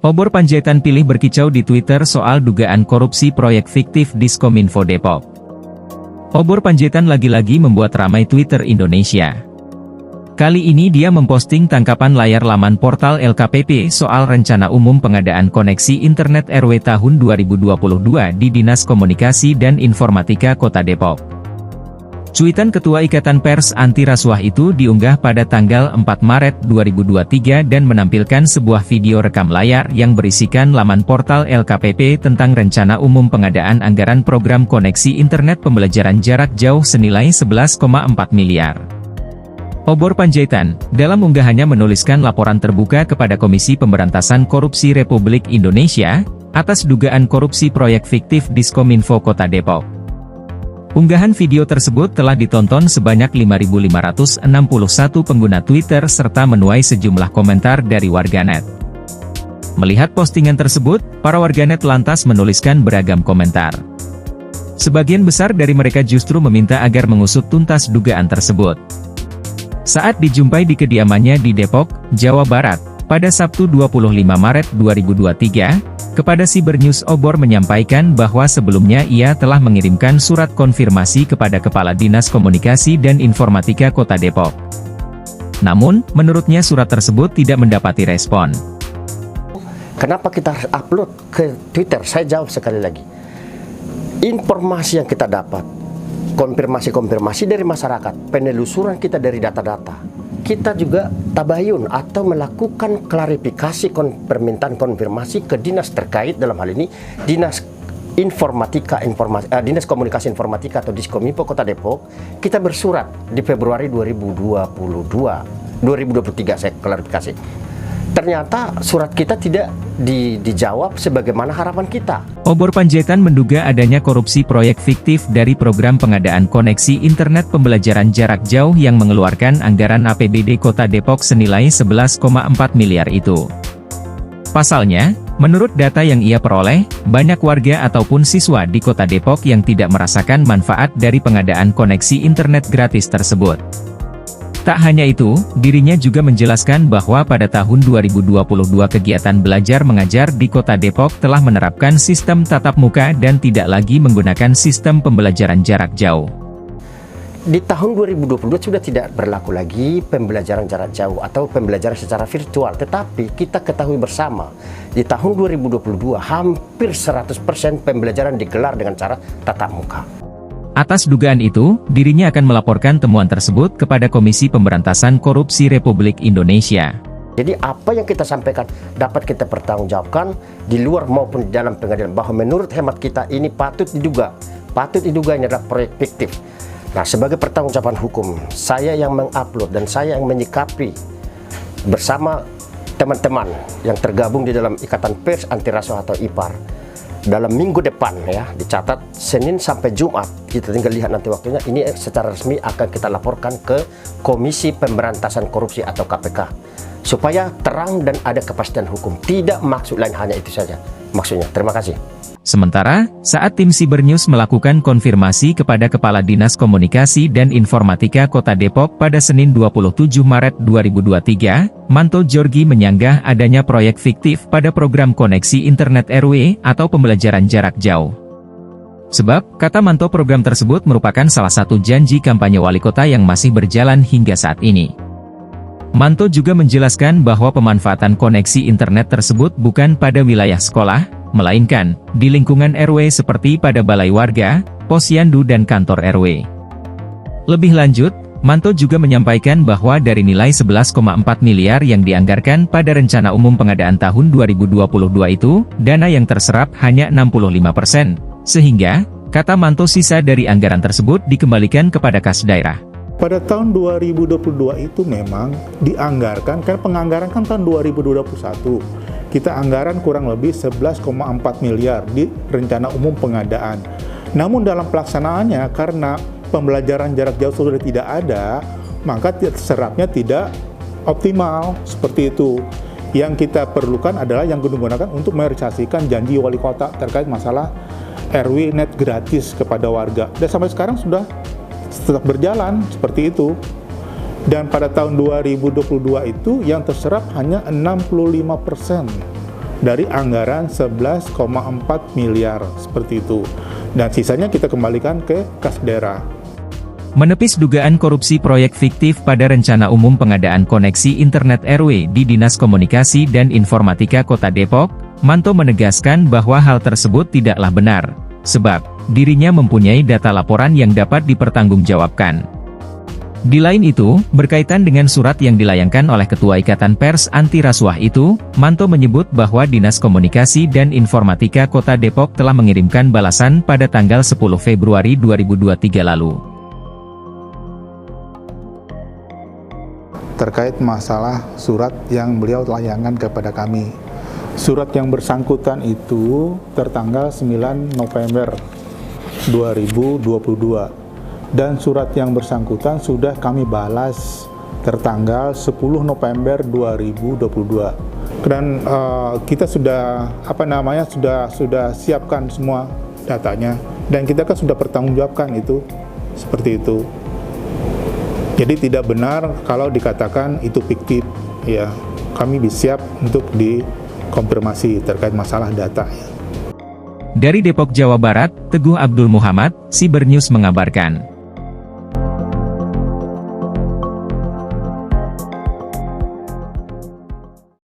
Obor Panjaitan pilih berkicau di Twitter soal dugaan korupsi proyek fiktif Diskominfo Depok. Obor Panjaitan lagi-lagi membuat ramai Twitter Indonesia. Kali ini dia memposting tangkapan layar laman portal LKPP soal rencana umum pengadaan koneksi internet RW tahun 2022 di Dinas Komunikasi dan Informatika Kota Depok. Cuitan Ketua Ikatan Pers Anti Rasuah itu diunggah pada tanggal 4 Maret 2023 dan menampilkan sebuah video rekam layar yang berisikan laman portal LKPP tentang rencana umum pengadaan anggaran program koneksi internet pembelajaran jarak jauh senilai 11,4 miliar. Obor Panjaitan, dalam unggahannya menuliskan laporan terbuka kepada Komisi Pemberantasan Korupsi Republik Indonesia, atas dugaan korupsi proyek fiktif Diskominfo Kota Depok. Unggahan video tersebut telah ditonton sebanyak 5.561 pengguna Twitter serta menuai sejumlah komentar dari warganet. Melihat postingan tersebut, para warganet lantas menuliskan beragam komentar. Sebagian besar dari mereka justru meminta agar mengusut tuntas dugaan tersebut. Saat dijumpai di kediamannya di Depok, Jawa Barat, pada Sabtu 25 Maret 2023, kepada Cybernews Obor menyampaikan bahwa sebelumnya ia telah mengirimkan surat konfirmasi kepada Kepala Dinas Komunikasi dan Informatika Kota Depok. Namun, menurutnya surat tersebut tidak mendapati respon. Kenapa kita harus upload ke Twitter? Saya jawab sekali lagi. Informasi yang kita dapat, konfirmasi-konfirmasi dari masyarakat, penelusuran kita dari data-data, kita juga tabayun atau melakukan klarifikasi permintaan konfirmasi ke dinas terkait, dalam hal ini Dinas Dinas Komunikasi Informatika atau Diskominfo Kota Depok. Kita bersurat di Februari 2023, saya klarifikasi. Ternyata surat kita tidak dijawab sebagaimana harapan kita. Obor Panjaitan menduga adanya korupsi proyek fiktif dari program pengadaan koneksi internet pembelajaran jarak jauh yang mengeluarkan anggaran APBD Kota Depok senilai 11,4 miliar itu. Pasalnya, menurut data yang ia peroleh, banyak warga ataupun siswa di Kota Depok yang tidak merasakan manfaat dari pengadaan koneksi internet gratis tersebut. Tak hanya itu, dirinya juga menjelaskan bahwa pada tahun 2022 kegiatan belajar mengajar di Kota Depok telah menerapkan sistem tatap muka dan tidak lagi menggunakan sistem pembelajaran jarak jauh. Di tahun 2022 sudah tidak berlaku lagi pembelajaran jarak jauh atau pembelajaran secara virtual. Tetapi kita ketahui bersama, di tahun 2022 hampir 100% pembelajaran digelar dengan cara tatap muka. Atas dugaan itu, dirinya akan melaporkan temuan tersebut kepada Komisi Pemberantasan Korupsi Republik Indonesia. Jadi apa yang kita sampaikan dapat kita pertanggungjawabkan di luar maupun di dalam pengadilan, bahwa menurut hemat kita ini patut diduga ini adalah proyek fiktif. Nah, sebagai pertanggungjawaban hukum, saya yang mengupload dan saya yang menyikapi bersama teman-teman yang tergabung di dalam Ikatan Pers Anti Rasuah atau IPAR. Dalam minggu depan ya, dicatat Senin sampai Jumat, kita tinggal lihat nanti waktunya, ini secara resmi akan kita laporkan ke Komisi Pemberantasan Korupsi atau KPK, supaya terang dan ada kepastian hukum. Tidak maksud lain, hanya itu saja maksudnya. Terima kasih. Sementara, saat tim Cybernews melakukan konfirmasi kepada Kepala Dinas Komunikasi dan Informatika Kota Depok pada Senin 27 Maret 2023, Manto Georgi menyanggah adanya proyek fiktif pada program koneksi internet RW atau pembelajaran jarak jauh. Sebab, kata Manto, program tersebut merupakan salah satu janji kampanye wali kota yang masih berjalan hingga saat ini. Manto juga menjelaskan bahwa pemanfaatan koneksi internet tersebut bukan pada wilayah sekolah, melainkan di lingkungan RW seperti pada balai warga, posyandu dan kantor RW. Lebih lanjut, Manto juga menyampaikan bahwa dari nilai 11,4 miliar yang dianggarkan pada rencana umum pengadaan tahun 2022 itu, dana yang terserap hanya 65%, sehingga, kata Manto, sisa dari anggaran tersebut dikembalikan kepada kas daerah. Pada tahun 2022 itu memang dianggarkan, kan penganggaran kan tahun 2021, kita anggaran kurang lebih 11,4 miliar di rencana umum pengadaan. Namun dalam pelaksanaannya, karena pembelajaran jarak jauh sudah tidak ada, maka serapnya tidak optimal, seperti itu. Yang kita perlukan adalah yang digunakan untuk merealisasikan janji wali kota terkait masalah RW net gratis kepada warga. Dan sampai sekarang sudah tetap berjalan seperti itu. Dan pada tahun 2022 itu yang terserap hanya 65% dari anggaran 11,4 miliar seperti itu. Dan sisanya kita kembalikan ke kas daerah. Menepis dugaan korupsi proyek fiktif pada rencana umum pengadaan koneksi internet RW di Dinas Komunikasi dan Informatika Kota Depok, Manto menegaskan bahwa hal tersebut tidaklah benar, sebab dirinya mempunyai data laporan yang dapat dipertanggungjawabkan. Di lain itu, berkaitan dengan surat yang dilayangkan oleh Ketua Ikatan Pers Anti Rasuah itu, Manto menyebut bahwa Dinas Komunikasi dan Informatika Kota Depok telah mengirimkan balasan pada tanggal 10 Februari 2023 lalu. Terkait masalah surat yang beliau layangkan kepada kami. Surat yang bersangkutan itu tertanggal 9 November 2022. Dan surat yang bersangkutan sudah kami balas tertanggal 10 November 2022. Dan kita sudah sudah siapkan semua datanya, dan kita kan sudah pertanggungjawabkan itu seperti itu. Jadi tidak benar kalau dikatakan itu fiktif, ya. Kami siap untuk dikonfirmasi terkait masalah data, ya. Dari Depok, Jawa Barat, Teguh Abdul Muhammad, Sibernews mengabarkan.